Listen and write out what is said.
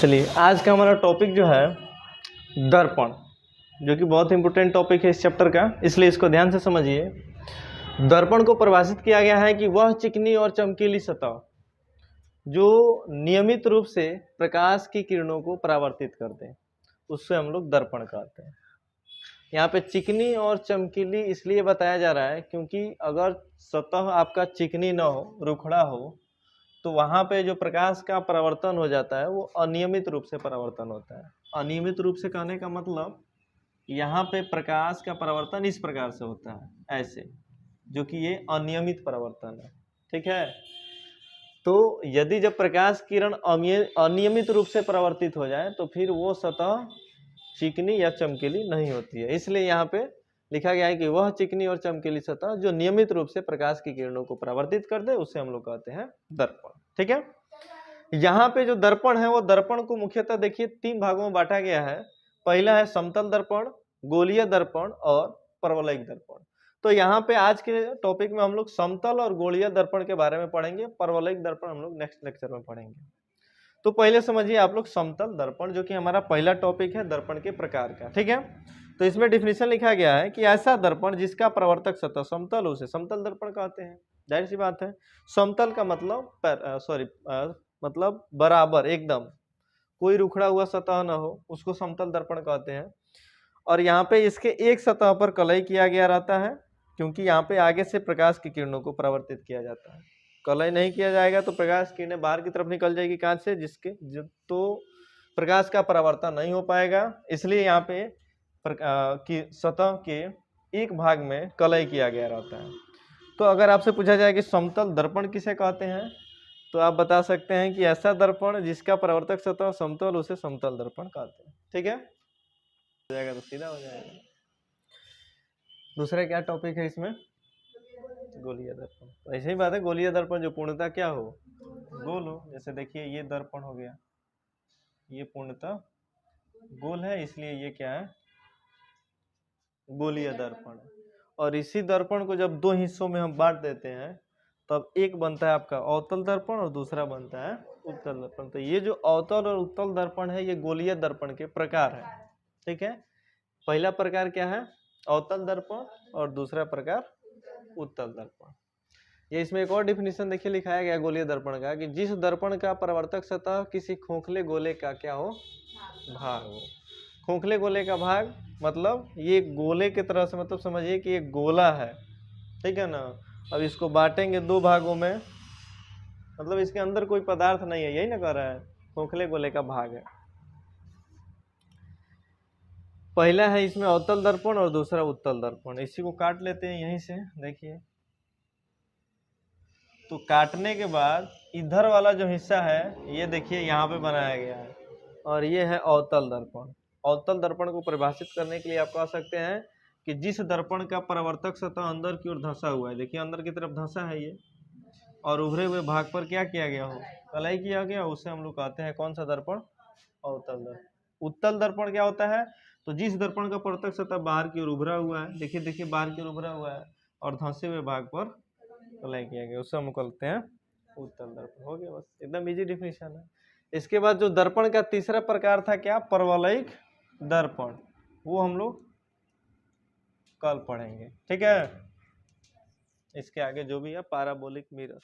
चलिए आज का हमारा टॉपिक जो है दर्पण, जो कि बहुत इंपॉर्टेंट टॉपिक है इस चैप्टर का, इसलिए इसको ध्यान से समझिए। दर्पण को परिभाषित किया गया है कि वह चिकनी और चमकीली सतह जो नियमित रूप से प्रकाश की किरणों को परावर्तित करते हैं, उससे हम लोग दर्पण कहते हैं। यहाँ पे चिकनी और चमकीली इसलिए बताया जा रहा है क्योंकि अगर सतह आपका चिकनी ना हो, रुखड़ा हो, तो वहाँ पे जो प्रकाश का परावर्तन हो जाता है वो अनियमित रूप से परावर्तन होता है। अनियमित रूप से कहने का मतलब यहाँ पे प्रकाश का परावर्तन इस प्रकार से होता है, ऐसे, जो कि ये अनियमित परावर्तन है। ठीक है, तो यदि जब प्रकाश किरण अनियमित रूप से परावर्तित हो जाए तो फिर वो सतह चिकनी या चमकीली नहीं होती है। इसलिए यहाँ पे लिखा गया है कि वह चिकनी और चमकीली सतह जो नियमित रूप से प्रकाश की किरणों को परावर्तित कर दे, उसे हम लोग कहते हैं दर्पण। ठीक है, यहाँ पे जो दर्पण है वो दर्पण को मुख्यतः देखिए 3 भागों में बांटा गया है। पहला है समतल दर्पण, गोलीय दर्पण और परवलयिक दर्पण। तो यहाँ पे आज के टॉपिक में हम लोग समतल और गोलीय दर्पण के बारे में पढ़ेंगे, परवलयिक दर्पण हम लोग नेक्स्ट लेक्चर में पढ़ेंगे। तो पहले समझिए आप लोग समतल दर्पण, जो कि हमारा पहला टॉपिक है दर्पण के प्रकार का। ठीक है, तो इसमें डिफिनेशन लिखा गया है कि ऐसा दर्पण जिसका प्रवर्तक सतह समतल हो, उसे समतल दर्पण कहते हैं। जाहिर सी बात है, समतल का मतलब मतलब बराबर, एकदम कोई रुखड़ा हुआ सतह न हो, उसको समतल दर्पण कहते हैं। और यहाँ पे इसके एक सतह पर कलई किया गया रहता है, क्योंकि यहाँ पे आगे से प्रकाश की किरणों को परावर्तित किया जाता है। कलई नहीं किया जाएगा तो प्रकाश किरणें बाहर की तरफ निकल जाएगी कांच से, तो प्रकाश का परावर्तन नहीं हो पाएगा। इसलिए यहाँ पे की सतह के एक भाग में कलई किया गया रहता है। तो अगर आपसे पूछा जाए कि समतल दर्पण किसे कहते हैं, तो आप बता सकते हैं कि ऐसा दर्पण जिसका परावर्तक सतह समतल, उसे समतल दर्पण कहते हैं। ठीक है, हो जाएगा तो सीधा हो जाएगा। दूसरा क्या टॉपिक है इसमें, गोलीय दर्पण। ऐसे ही बात है, गोलीय दर्पण जो पूर्णतः क्या हो, गोल हो। जैसे देखिए ये दर्पण हो गया, ये पूर्णतः गोल है, इसलिए ये क्या है, गोलीय दर्पण। और इसी दर्पण को जब 2 हिस्सों में हम बांट देते हैं, तब एक बनता है आपका अवतल दर्पण और दूसरा बनता है उत्तल दर्पण। तो ये जो अवतल और उत्तल दर्पण है, ये गोलीय दर्पण के प्रकार है। ठीक है, पहला प्रकार क्या है, अवतल दर्पण, और दूसरा प्रकार उत्तल दर्पण। ये इसमें एक और डिफिनेशन देखिए लिखाया गया गोलीय दर्पण का, कि जिस दर्पण का परावर्तक सतह किसी खोखले गोले का क्या हो, भाग हो। खोखले गोले का भाग मतलब ये गोले की तरह से, मतलब समझिए कि ये गोला है। ठीक है ना, अब इसको बांटेंगे 2 भागों में, मतलब इसके अंदर कोई पदार्थ नहीं है, यही ना कह रहा है, खोखले गोले का भाग है। पहला है इसमें अवतल दर्पण और दूसरा उत्तल दर्पण। इसी को काट लेते हैं यहीं से, देखिए। तो काटने के बाद इधर वाला जो हिस्सा है, ये देखिए यहाँ पे बनाया गया है, और ये है अवतल दर्पण। अवतल दर्पण को परिभाषित करने के लिए आप कह सकते हैं कि जिस दर्पण का परावर्तक सतह अंदर की ओर धंसा हुआ है, देखिए अंदर की तरफ धंसा है ये, और उभरे हुए भाग पर क्या किया गया हो, कलाई किया गया, उसे हम लोग कहते हैं कौन सा दर्पण, अवतल दर्पण। उत्तल दर्पण क्या होता है, तो जिस दर्पण का परावर्तक सतह बाहर की ओर उभरा हुआ है, देखिए देखिए बाहर की ओर उभरा हुआ है, और धंसे हुए भाग पर कलाई किया गया, उससे हम कहते हैं उत्तल दर्पण। हो गया, बस एकदम इजी डिफिनेशन है। इसके बाद जो दर्पण का तीसरा प्रकार था क्या, परवलयिक दर्पण, वो हम लोग कल पढ़ेंगे। ठीक है, इसके आगे जो भी है, पैराबोलिक मिरर।